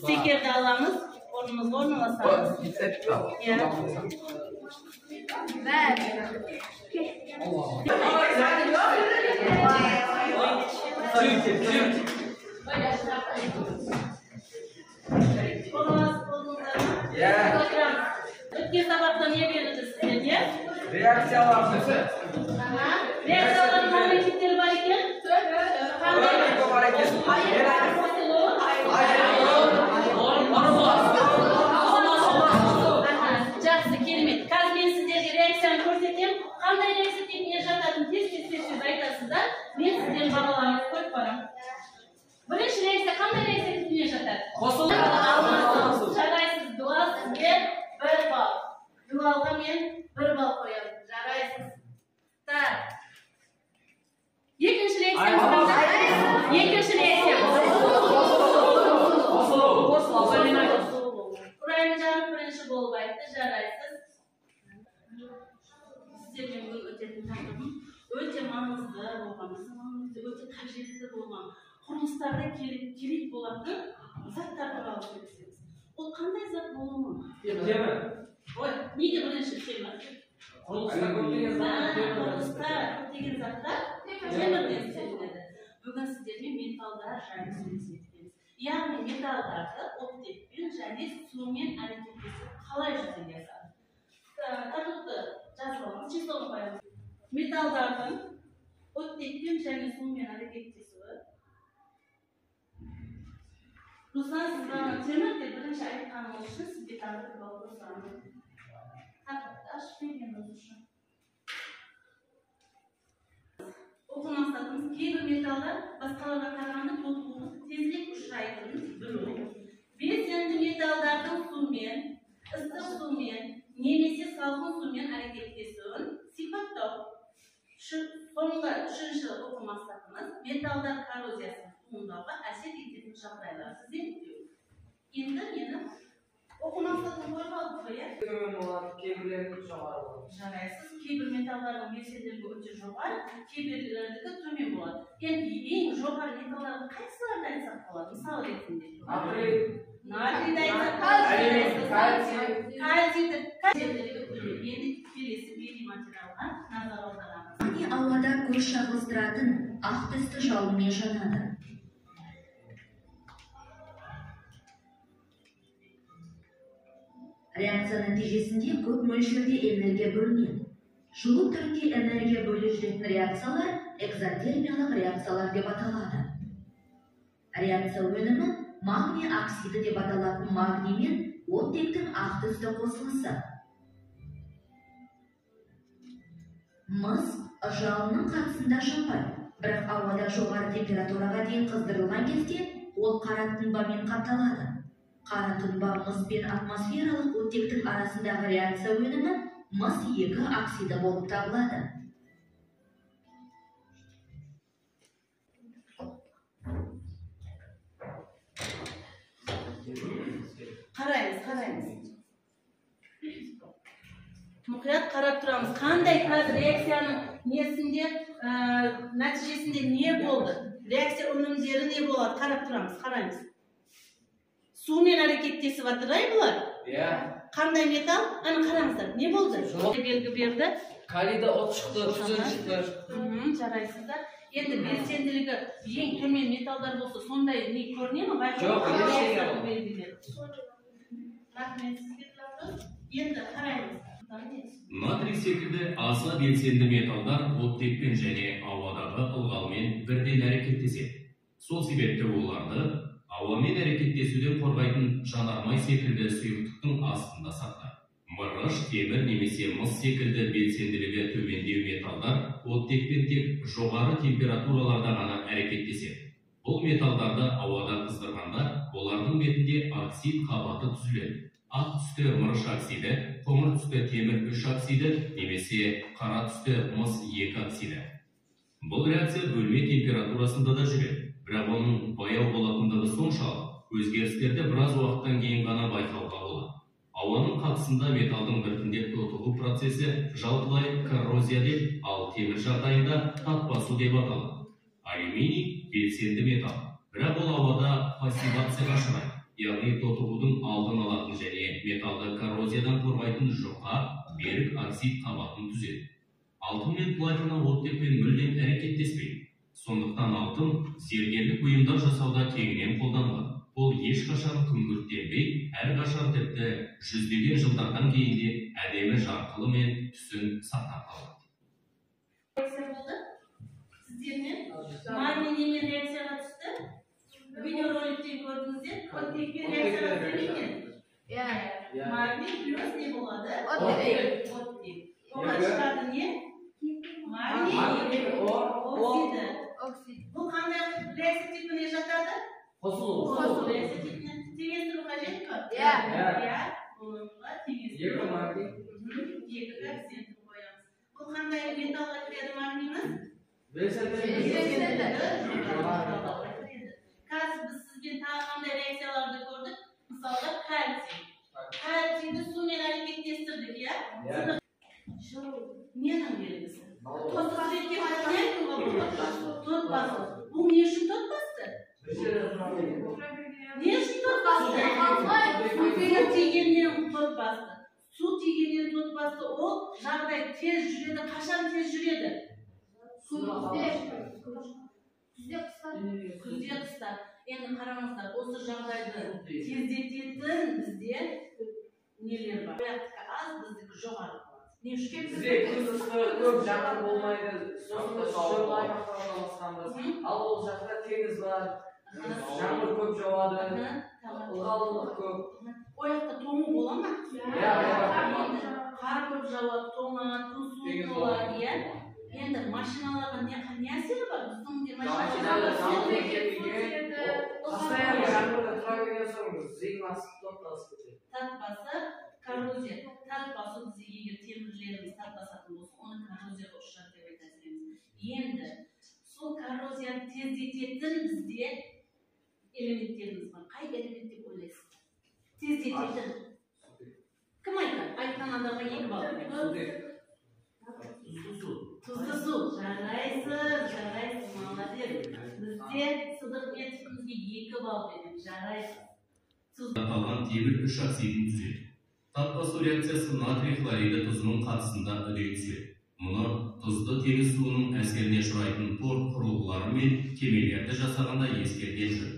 Sekerdi alamız, ornumuzda ornalasarız. Ya. Ötken sabahta niye veririz sizlerge? Reaksiyalar. Reaksiyaların hareketleri var iken? Жақсы, керемет. Қазір мен сіздерге реакцияны көрсетемін. Қандай реакция типіне жататын тез айтасыздар. Мен сіздердің бағаларыңызды көріп барамын. Бірінші реакция қандай реакция типіне жатады? Жарайсыз, дуа сізге 1 балл. Дуалға мен 1 балл қоямын. Жарайсыз. Так. Екінші реакциямыз қандай? Екінші реакциямыз. Құрайын жарып бірінші болып айтты, жарайсыз. Сіздермен өтетін тақырыбым өте маңызды болған, өте қажетті болған, құрылыстарда керек болатын заттар туралы сөйлесеміз. Ол қандай зат болуы? Темір. Ой, неге бірінші темір? Құрылыстар көптеген заттар темірден істелінеді. Бүгін сіздермен металдар жайлы сөйлесеміз. Яғни металдарды оттекпен және сумен әрекеттесіп қалай жүзеге асады? Тақырыпты жазып алыңыз, числоны қоямыз. Металдардың оттекпен және сумен әрекеттесуі. Руслан, сіз баған темір деп бірінші айтқаныңыз үшін сізге тағдыр болып сұраймын. Тақырыпты ашып бергеніңіз үшін. Оқу мақсатымыз кейбір металдар басқаларға қарағанда тотығуы тезірек ұшырайтынын білу. Белсенді металдардың сумен, ыстық сумен, немесе салқын сумен әрекеттесуін сипаттау. Соңғы үшінші оқу мақсатымыз металдар коррозиясын туындауға әсер ететін жағдайларды зерттеу. Енді мені оқу мақсатын қойып алып қояйық. Төмен болады, кейбірлердің жоғары болады. Жарайсыз, кейбір металдардың белсенділігі өте жоғары, кейбірлердікі төмен болады. Енді ең жоғары металдардың қайсыларды айтсақ болады? Мысалы ретінде. Натрийді айтсақ, кальцийді, белсенділігі төмен. Енді келесі бейнематериалға назар аударамыз. Ауада көз шағылыстыратын ақ түсті жалынмен жанады. Реакция нәтижесінде көп мөлшерде энергия бөлінеді. Жылу түрінде энергия бөліп жүретін реакциялар экзотермиялық реакциялар деп аталады. Реакция өнімі магний оксиді деп аталатын магний мен оттектің ақ түсті қосылысы. Мыс жалынның қатысында жанбайды, бірақ ауада жоғары температураға дейін қыздырылған кезде ол қара тұнбамен қапталады. Қара тұнба мыс пен атмосфералық оттектің арасындағы реакция өнімі мыс 2 оксиді болып табылады. Қараймыз. Мұқият қарап тұрамыз. Қандай қазір реакцияның нәтижесінде не болды? Реакция өнімдері не болады? Қарап тұрамыз, қараймыз. Сумен әрекеттесіп атырай бұлар? Иә. Қандай металл? Аны қараңыздар. Не болды? Белгі берді. Калийда от шықты, түзін шықты. Жарайсыздар. Енді белсенділігі ең төмен металдар болса, сондай не көріне ме? Жоқ, ештеңе ол. Рахмет сізге. Енді қараймыз. Натрий секілді аса белсенді металдар оттекпен және ауадағы ылғалмен бірден әрекеттеседі. Сол себепті оларды ауамен әрекеттесуден қорғайтын жанармай секілді сұйықтықтың астында сақтайды. Мырыш, темір немесе мыс секілді белсенділігі төмендеу металдар оттекпен тек жоғары температураларда ғана әрекеттеседі. Бұл металдарды ауада қыздырғанда олардың бетінде оксид қабаты түзіледі. Ақ түсті мырыш оксиді, қоңыр түсті темір 3 оксиді немесе қара түсті мыс 2 оксиді. Бұл реакция бөлме температурасында да жүреді, бірақ оның баяу болатындығы соншалық, өзгерістерді біраз уақыттан кейін ғана байқауға болады. Ауаның қатысында металдың біртіндеп тотығу процесі жалпылай коррозия деп, ал темір жағдайында тат басу деп аталады. Алюминий белсенді металл. Бірақ ол ауада пассивацияға ұшырайды. Яғни тотығудың алдын алатын және металды коррозиядан қорғайтын жұқа берік оксид қабатын түзеді. Алтын мен платина оттекпен мүлдем әрекеттеспейді. Сондықтан алтын зергерлік бұйымдар жасауда кеңінен қолданылады. Ол ешқашан күңгірттенбей, әрқашан тіпті жүздеген жылдардан кейін де әдемі жарқылы мен түсін сақтап қалады. Сіздермен магний немен реакцияға түсті? Видеороликтен көрдіңіздер, оттекпен реакцияға түсті. Магний плюс не болады? Оттек. Оған шығады не? Магний оксиді. Бұл қандай реакция типіне жатады? Қосылу реакция типіне. Теңестіру қажет па? Онға теңестіру. Екі коэффициентін қоямыз. Бұл қандай металға кіреді магнийіміз? Қазір біз сізбен тағы қандай реакцияларды көрдік? Мысалға кальций. Кальцийді сумен әрекеттестірдік, иә? Ненің белгісі? Тот басты. Бұл не үшін тот басты? Не үшін тот басты? Су тигеннен тот басты. Су тигеннен тот басты. Ол жағдай тез жүреді. Қашан тез жүреді? Күзде қыста. Енді қараңыздар, осы жағдайды тездететін бізде нелер бар. Ояқтікі аз, біздікі жоғары болады. Не үшін? Бізде күз ысты көп жағар болмайды, соңғы шөл аймақтардан басқанбыз. Ал ол жақта теңіз бар, жаңбыр көп жауады, ылғалдылық көп. Ояқта тоңу бола ма? Қар көп жауады, тоңады, тұзу болады, иә? Енді машиналарға не әсері бар? Біздің машиналар жаңбыр келмеген, постоянно жаңбырда тұра берген соң зейін асып тоқтасып кетеді. Татпасы коррозия. Татпасы бізде егер темірлеріміз татпасатын болса, оны коррозияға ұшырады деп айтамыз. Енді сол коррозияны тездететін бізде элементтеріміз бар. Қай элемент деп ойлайсыз? Тездететін. Кім айтады? Айтқан адамға екі балл. Тұзды су. Жарайсыз, молодец. Бізде сыдық методымызға 2 балл береміз. Жарайсыз. Аталған темір үш оксидін түзеді. Татпасу реакциясы натрий хлориді тұзының қатысында үдей түседі. Мұны тұзды теңіз суының әсеріне ұшырайтын порт құрылғылары мен кемелерді жасағанда ескерген жөн.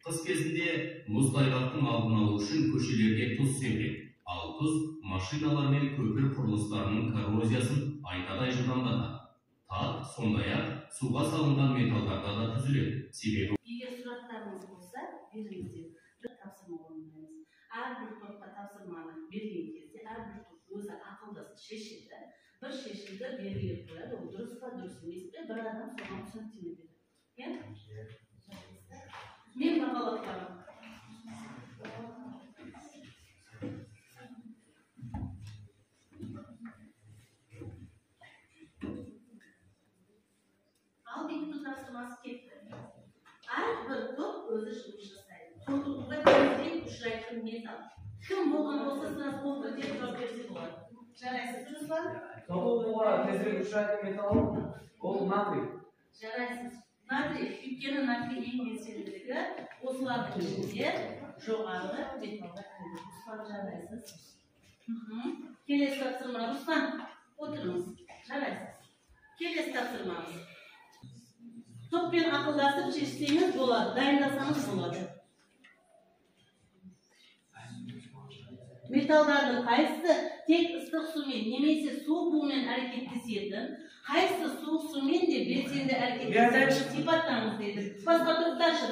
Қыс кезінде мұз тайғақтың алдын алу үшін көшелерге тұз себіледі. Ал тұз машиналар мен көпір құрылыстарының коррозиясын айтадай жылдамдатады. Тат сондай-ақ суға салынған металдарда да түзіледі. Себебі егер сұрақтарыңыз болса, беріңіздер. Тапсырма орындаймыз. Әрбір топқа тапсырманы берген кезде әрбір топ өзі ақылдасып шешеді. Бір шешімді белгілеп қояды. Ол дұрыс па, дұрыс емес пе, бір адам соған түсініктеме береді. Мен бағалап барамын. Ал бекіту тапсырмасы кетті. Әрбір топ өзі жұмыс жасайды. Тотығуға тезірек ұшырайтын металл. Кім болған болса сынас болды деп жауап берсе болады. Жарайсыз, Руслан? Тотығуға тезірек ұшырайтын металл ол натрий. Жарайсыз. Натрий, өйткені натрий ең белсенділігі осылардың ішінде жоғары металлға кіреді. Руслан, жарайсыз. Келесі тапсырма. Руслан, отырыңыз. Жарайсыз. Келесі тапсырмамыз. Топпен ақылдасып шешсеңіз болады, дайындасаңыз болады. Металдардың қайсысы тек ыстық сумен немесе суық бумен әрекеттесетін, қайсысы суық сумен де белсенді әрекеттесетін сипаттаңыз деді. Басқа топтаршы.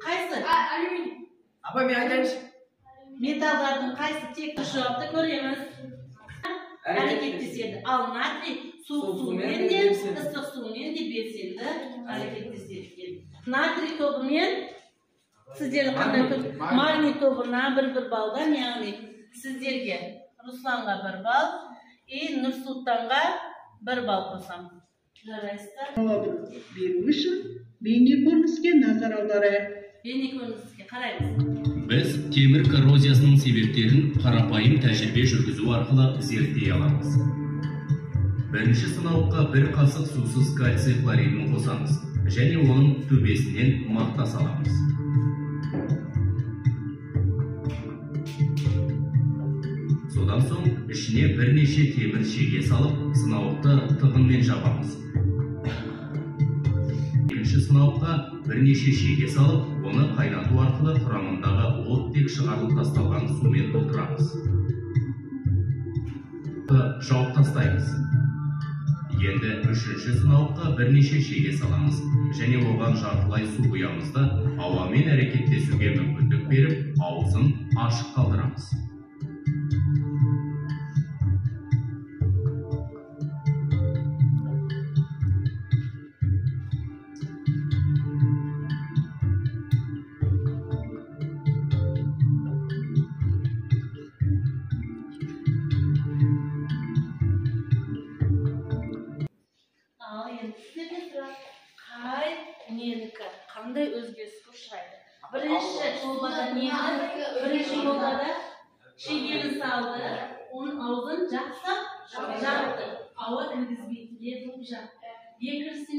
Қайсы? Алюминий. Апа, мен айтайыншы. Металдардың қайсы тек жауапты көреміз. Әрекеттеседі. Ал натрий суық сумен де, ыстық сумен де белсенді әрекеттеседі. Натрий тобымен сіздерді қандай топ? Магний тобына бір балдан, яғни сіздерге Русланға 1 балл, Нұрсұлтанға 1 балл қосам. Жарайсыздар. Беру үшін бейнекөрініске назар аударайық. Бейнекөрініске қараймыз. Біз темір коррозиясының себептерін қарапайым тәжірибе жүргізу арқылы зерттей аламыз. Бірінші сынауға 1 қасық сусыз кальций хлоридін қосамыз. және оның төбесінен мақта саламыз. Содан соң ішіне бірнеше темір шеге салып, сынауытты тығынмен жабамыз. Екінші сынауытқа бірнеше шеге салып, оны қайнату арқылы құрамындағы оттек шығарылып тасталған сумен толтырамыз. Жауып тастаймыз. Енді үшінші сынауытқа бірнеше шеге саламыз және оған жартылай су құямыз да ауамен әрекеттесуге мүмкіндік беріп, аузын ашық қалдырамыз. Қандай өзгеріске ұшырайды? Бірінші жолда шегені салды, оның аузын жақсап жапты. Ауа кіргізбейтіндей қылып жапты. Екіншісін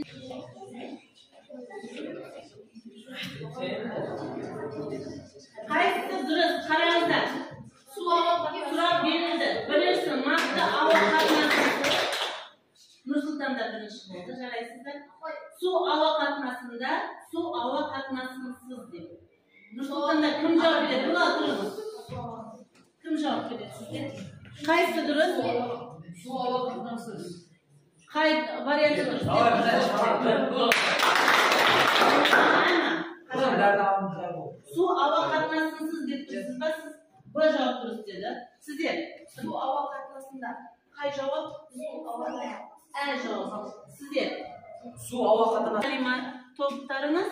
қайсысы дұрыс? Қараңыздар. Сұрақ берілді. Бірінші мақта ауа қатынасы. Нұрсұлтанда бірінші болды, жарайсыздар. Су ауа қатынасынсыз деп. Нұрсұлтанда кім жауап береді? Бұл тұрыңыз. Кім жауап береді сізге? Қайсысы дұрыс? Су ауа қатынасыз. Қай варианты дұрыс? Су ауа қатынасынсыз деп тұрсыз ба сіз? Б жауап дұрыс деді. Сіздер? Су ауа қатынасында. Қай жауап? Ә жауап. Сіздер? Су ауа қатынасы. Топтарыңыз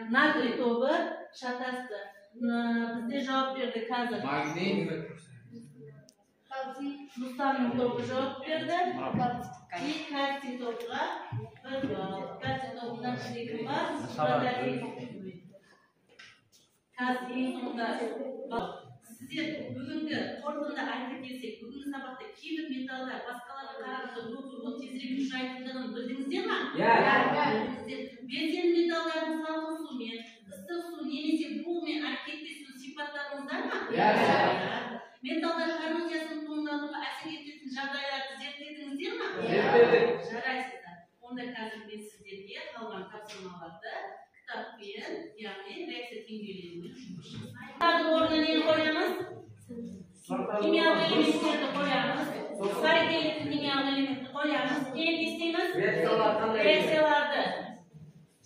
натрий тобы шатасты. Бізде жауап берді қазір. Русланның тобы жауап берді. И кальций тобыға бір жауап. Кальций тобыдан кім бар? Қазір ең соңында сіздер бүгінгі қорытынды айтып келсек, бүгінгі сабақта кейбір металдар басқаларға қарағанда тотығу тезірек ұшырайтындығын білдіңіздер ме? Белсенді металдардың салқын сумен, ыстық су немесе бумен әрекеттесу сипаттарыңыздар ма? Металдар коррозиясын туындатуға әсер ететін жағдайларды зерттедіңіздер ме? Жарайсыздар. Онда қазір мен сіздерге қалған тапсырмаларды кітаппен, яғни реакция теңдеулерімен жұмыс жасаймыз. Орнына нені қоямыз? Химиялық элементтерді қоямыз. Фаритейлік химиялық элементті қоямыз. Не істейміз? Реакцияларды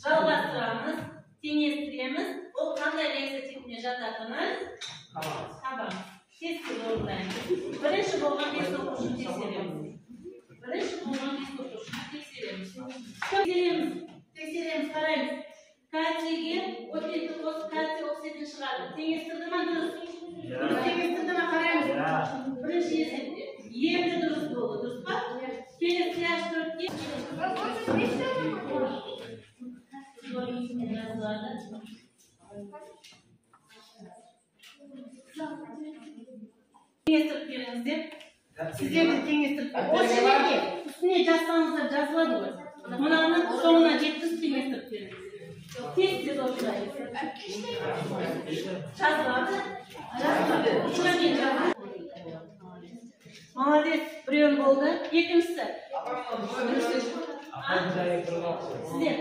жалғастырамыз, теңестіреміз. Ол қандай реакция типіне жататынын табамыз. Тестті орындаймыз. Бірінші болған тест оқушыны тексереміз. Тексереміз, қараймыз. Кальцийге оттекті қосып кальций оксидін шығарды. Теңестірді ма дұрыс? Дұрыс теңестірді ма қараймыз? Бірінші есепте. Емді дұрыс болды, дұрыс па? Келесі пляж төртке. Теңестіріп беріңіздер. Сіздерді теңестіріп. Осы жерге үстіне жазсаңыздар жазылады ғой. Мынаның соңына жеткізіп теңестіріп беріңіздер. Тестте дұрыстаймыз. Жазылады. Молодец, біреуін болды. Екіншісі. Сіздер?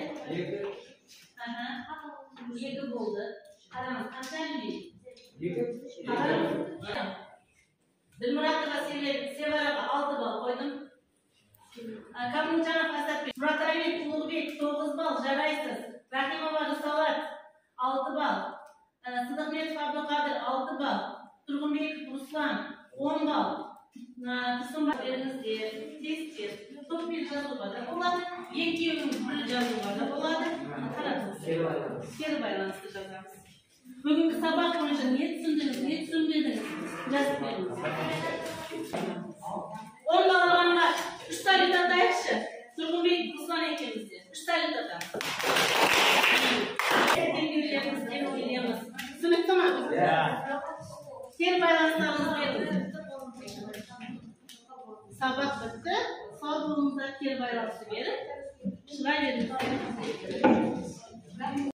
Екі болды. Қараңыз, қанша әлемей? Ділмұратова Севараға 6 балл қойдым. Кабмучанов Асатбек, Мұратарабек Ұлыбек 9 балл, жарайсыз. Рахимова Рысалат 6 балл. Сыдықметов Абдуқадыр 6 балл. Тұрғынбеков Руслан 10 балл. Тұрсынбай беріңіздер, тесттер. Топпен жазуға да болады. Екеуіңіз бір жазуға да болады. Кері байланысты жазамыз. Бүгінгі сабақ бойынша не түсіндіңіз, не түсінбедіңіз? Жазып беріңіз. 10 балл алғанға 3 салют атайықшы. Тұрғынбек Руслан екеумізде. 3 салют атамыз. Теңгелеміз. Түсінікті ма? Кері байланыстарыңыз беріңіз. Сабақ бітті. Сау болыңыздар, кері байланысты беріп шыға беріңіз.